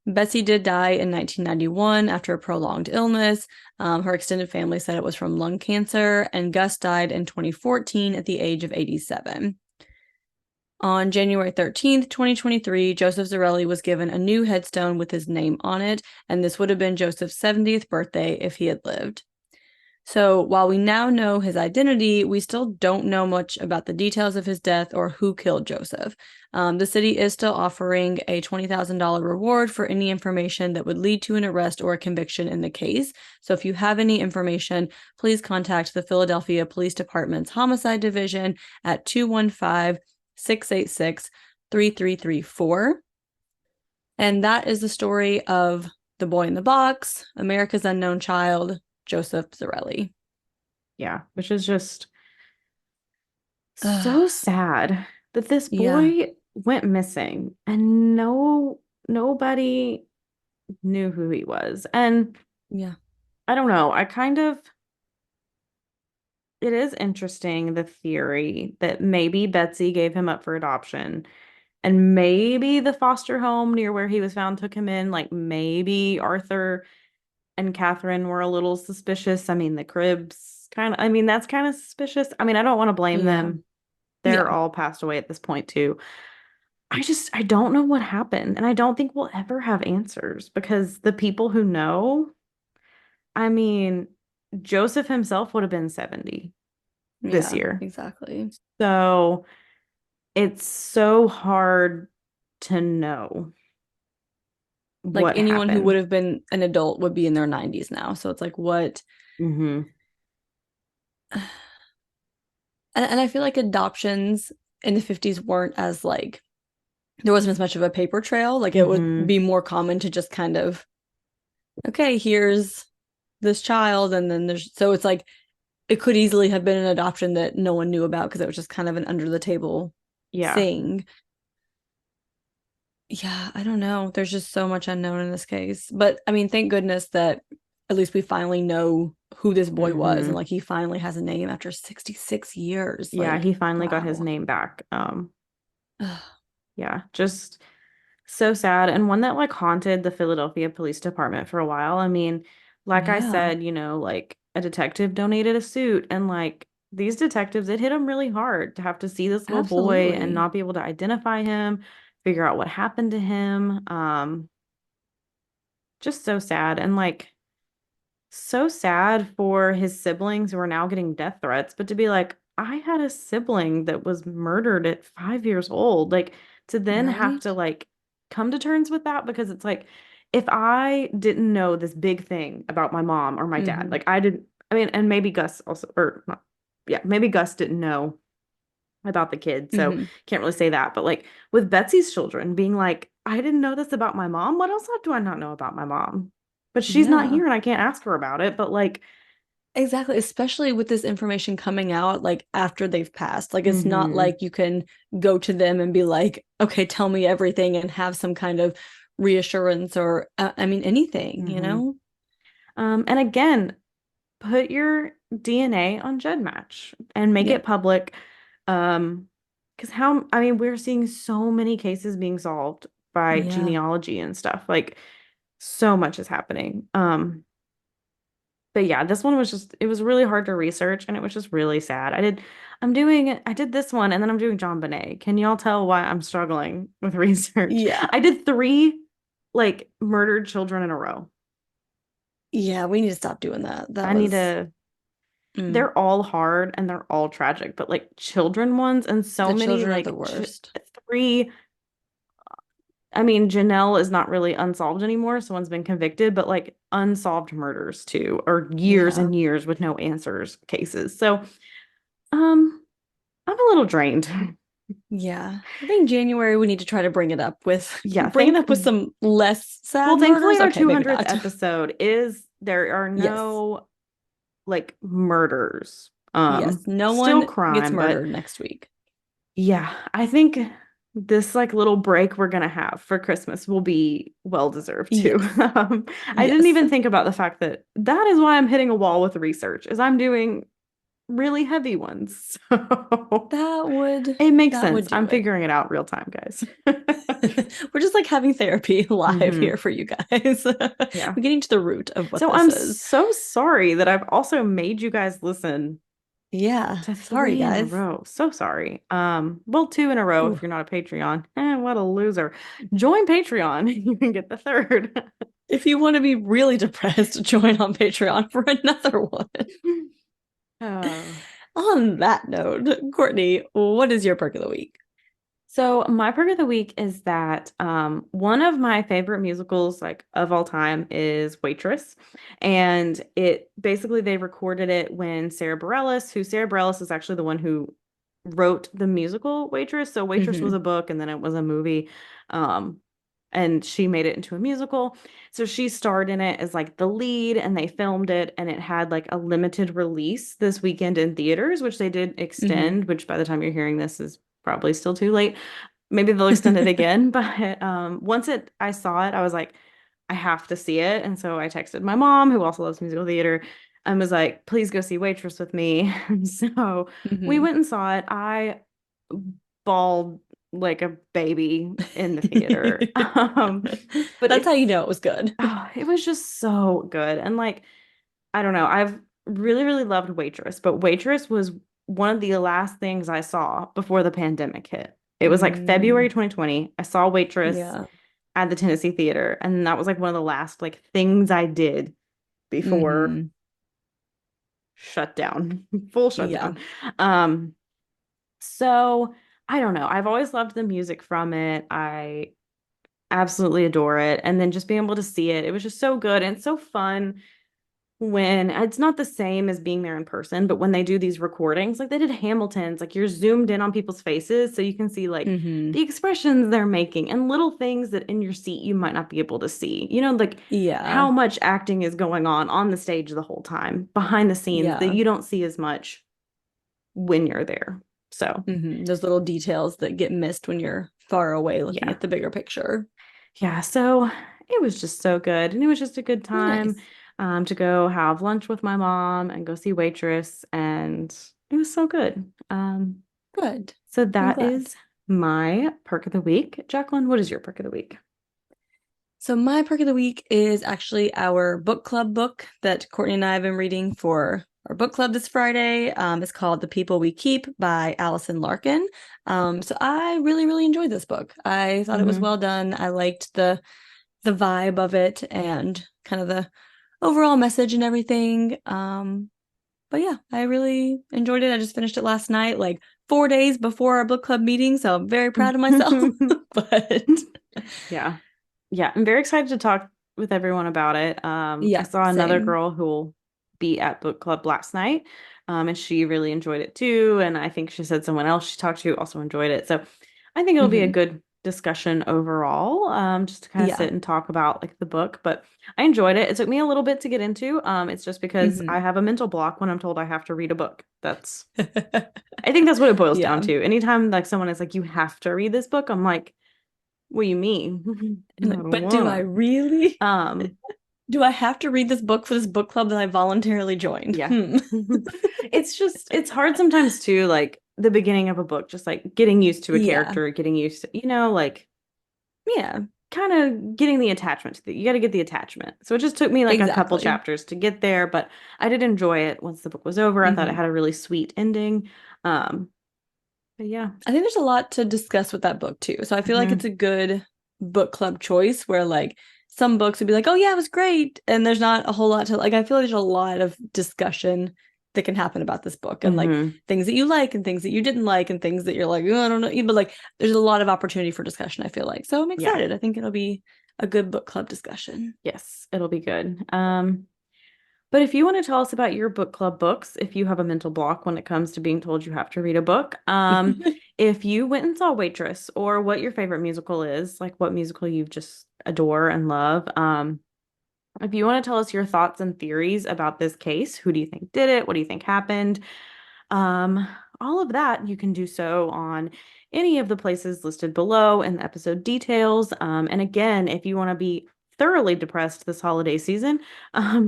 Betsy did die in 1991 after a prolonged illness. Her extended family said it was from lung cancer, and Gus died in 2014 at the age of 87. On January 13th, 2023, Joseph Zarelli was given a new headstone with his name on it, and this would have been Joseph's 70th birthday if he had lived. So while we now know his identity, we still don't know much about the details of his death or who killed Joseph. The city is still offering a $20,000 reward for any information that would lead to an arrest or a conviction in the case. So if you have any information, please contact the Philadelphia Police Department's Homicide Division at 215-686-3334. And that is the story of the boy in the box, America's Unknown Child, Joseph Zarelli. Yeah, which is just Uh, so sad that this yeah, boy went missing and nobody knew who he was. And yeah, I don't know, it is interesting the theory that maybe Betsy gave him up for adoption and maybe the foster home near where he was found took him in. Like maybe Arthur and Catherine were a little suspicious. I mean, the Cribs I mean, that's kind of suspicious. I mean, I don't want to blame yeah, them. They're yeah. all passed away at this point too. I don't know what happened. And I don't think we'll ever have answers because the people who know, I mean, Joseph himself would have been 70 this Yeah, year. exactly. So it's so hard to know Like what anyone who would happened. have been an adult would be in their 90s now. So it's like what Hmm. and I feel like adoptions in the 50s weren't as like there wasn't as much of a paper trail. Like it would Hmm. be more common to just kind of, okay, here's this child, and then there's so it's like it could easily have been an adoption that no one knew about because it was just kind of an under the table Yeah. thing. Yeah, I don't know. There's just so much unknown in this case. But I mean, thank goodness that at least we finally know who this boy was and Hmm. like he finally has a name after 66 years. Yeah, Like, he finally got his wow. name back. Yeah, just so sad. And one that like haunted the Philadelphia Police Department for a while. I mean, like I Yeah, said, like a detective donated a suit and like these detectives, it hit them really hard to have to see this little boy and absolutely. not be able to identify him, figure out what happened to him. Just so sad. And like so sad for his siblings who are now getting death threats, but to be like, I had a sibling that was murdered at 5 years old, like to then have to Right? like come to terms with that because it's like, if I didn't know this big thing about my mom or my dad, Hmm. like I didn't, I mean, and maybe Gus also, or not, yeah, maybe Gus didn't know about the kid, so Hmm. can't really say that. But like with Betsy's children being like, I didn't know this about my mom. What else do I not know about my mom? But she's not Yeah. here and I can't ask her about it. But like, Exactly, especially with this information coming out like after they've passed. Like it's not hmm like you can go to them and be like, "Okay, tell me everything," and have some kind of reassurance or I mean anything, you hmm know? and again, put your DNA on GEDmatch and make it Yep. public. Because I mean, we're seeing so many cases being solved by Yeah. genealogy and stuff. Like, so much is happening. But yeah, this one was just, it was really hard to research and it was just really sad. I did this one and then I'm doing John Bonet. Can y'all tell why I'm struggling with research? Yeah. I did three like murdered children in a row. Yeah, we need to stop doing that. That I need was to, mm, they're all hard and they're all tragic, but like children ones and so the many children are the like worst. three. I mean, Janelle is not really unsolved anymore. Someone's been convicted, but like unsolved murders too, or years Yeah. and years with no answers cases. So, um, I'm a little drained. Yeah. I think January we need to try to bring it up with Yeah, bring it up with some less well, sad thankfully murders. our Okay, maybe 200th not. episode is there are Yes. no like murders. Yes. No Still one gets crime, but murdered next week. yeah, I think this like little break we're gonna have for Christmas will be well deserved too. Yes. I didn't Yes. even think about the fact that that is why I'm hitting a wall with research, is I'm doing really heavy ones. So That would it makes that would sense. do I'm it. figuring it out real time, guys. We're just like having therapy live Hmm. here for you guys. Yeah. We're getting to the root of what So this I'm is. so sorry that I've also made you guys listen Yeah. to Sorry, three in a guys. row. So sorry. Well, two in a row Ooh. if you're not a Patreon. What a loser. Join Patreon. You can get the third. If you want to be really depressed, join on Patreon for another one. Oh. On that note, Courtney, what is your perk of the week? So my perk of the week is that one of my favorite musicals like of all time is Waitress. And it basically they recorded it when Sarah Bareilles is actually the one who wrote the musical Waitress. So Waitress was Hmm. a book and then it was a movie. Um and she made it into a musical. So she starred in it as like the lead and they filmed it and it had like a limited release this weekend in theaters, which they did Hmm. extend, which by the time you're hearing this is probably still too late. Maybe they'll extend it again, but once it I saw it, I was like, I have to see it. And so I texted my mom, who also loves musical theater, and was like, please go see Waitress with me. And so we Hmm. went and saw it. I bawled like a baby in the theater. But That's how it's you know it was good. it was just so good. And like, I don't know, I've really, really loved Waitress, but Waitress was one of the last things I saw before the pandemic hit. It was like February Mm, 2020. I saw Waitress yeah. at the Tennessee Theater, and that was like one of the last like things I did before Hmm. shutdown, full Yeah. shutdown. Um, so I don't know. I've always loved the music from it. I absolutely adore it. And then just being able to see it, it was just so good and so fun when it's not the same as being there in person, but when they do these recordings, like they did Hamilton's, like you're zoomed in on people's faces so you can see like Hmm. the expressions they're making and little things that in your seat you might not be able to see. You know, like Yeah. how much acting is going on the stage the whole time, behind the scenes that Yeah. you don't see as much when you're there. So, Those little details that get missed when you're far away looking yeah. at the bigger picture. Yeah, so it was just so good. And it was just a good time Nice. to go have lunch with my mom and go see Waitress. And it was so good. Good. So I'm that glad. is my perk of the week. Jacqueline, what is your perk of the week? So my perk of the week is actually our book club book that Courtney and I have been reading for our book club this Friday. It's called The People We Keep by Allison Larkin. So I really, really enjoyed this book. I thought it was Hmm. well done. I liked the vibe of it and kind of the overall message and everything. But yeah, I really enjoyed it. I just finished it last night, like 4 days before our book club meeting, so I'm very proud of myself. But Yeah. Yeah, I'm very excited to talk with everyone about it. I yeah, saw another same. girl who will be at book club last night, and she really enjoyed it too. And I think she said someone else she talked to also enjoyed it. So I think it'll be a Hmm. good discussion overall, just to kind of Yeah. sit and talk about like the book. But I enjoyed it. It took me a little bit to get into. It's just because I Hmm. have a mental block when I'm told I have to read a book. I think that's what it boils down Yeah. to. Anytime like someone is like, you have to read this book, I'm like, what do you mean? I And like, don't but do I wanna. really? Um, Do I have to read this book for this book club that I voluntarily joined? yeah. It's hard sometimes too, like the beginning of a book, just like getting used to a Yeah. character, getting used to, like Yeah. kind of getting the attachment to the, you got to get the attachment. So it just took me like a couple Exactly. chapters to get there, but I did enjoy it once the book was over. I thought it Hmm. had a really sweet ending. Um, but yeah. I think there's a lot to discuss with that book too. So I feel like it's Hmm. a good book club choice where like some books would be like, oh yeah, it was great. And there's not a whole lot to like, I feel like there's a lot of discussion that can happen about this book and like Hmm. things that you like and things that you didn't like and things that you're like, oh, I don't know. But like there's a lot of opportunity for discussion, I feel like. So I'm Yeah. excited. I think it'll be a good book club discussion. Yes, it'll be good. But if you want to tell us about your book club books, if you have a mental block when it comes to being told you have to read a book, if you went and saw Waitress or what your favorite musical is, like what musical you just adore and love, if you want to tell us your thoughts and theories about this case, who do you think did it? What do you think happened? Um, all of that you can do so on any of the places listed below in the episode details. And again, if you want to be thoroughly depressed this holiday season,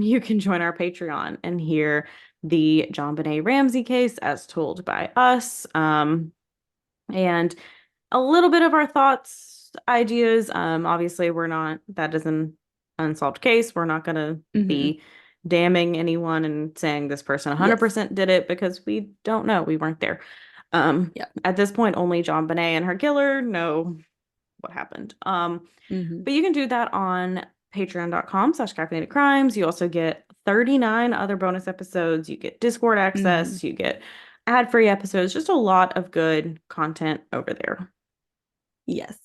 you can join our Patreon and hear the John Benet Ramsey case as told by us. And a little bit of our thoughts, ideas. Obviously, we're not, that is an unsolved case. We're not going to Hmm. be damning anyone and saying this person Yes. 100% did it because we don't know. We weren't there. Yep. At this point, only John Bonet and her killer know what happened. Hmm. But you can do that on patreon.com/caffeinated crimes. You also get 39 other bonus episodes. You get Discord Hmm. access. You get ad-free episodes, just a lot of good content over there. Yes.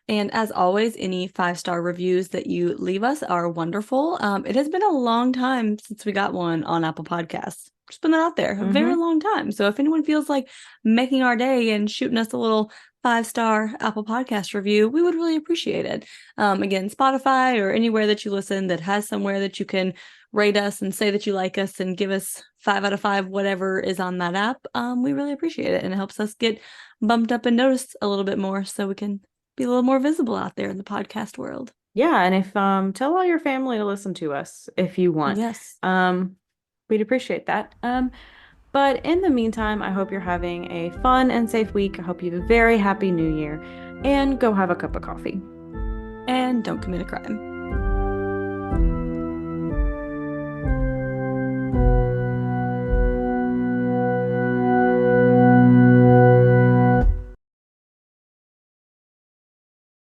And as always, any 5-star reviews that you leave us are wonderful. It has been a long time since we got one on Apple Podcasts. Just putting that out there, a very Mm-hmm. long time. So if anyone feels like making our day and shooting us a little 5-star Apple Podcast review, we would really appreciate it. Again, Spotify or anywhere that you listen that has somewhere that you can rate us and say that you like us and give us 5 out of 5, whatever is on that app. We really appreciate it. And it helps us get bumped up and noticed a little bit more so we can be a little more visible out there in the podcast world. Yeah, and if tell all your family to listen to us if you want. Yes. Um, we'd appreciate that. But in the meantime, I hope you're having a fun and safe week. I hope you have a very happy new year and go have a cup of coffee. And don't commit a crime.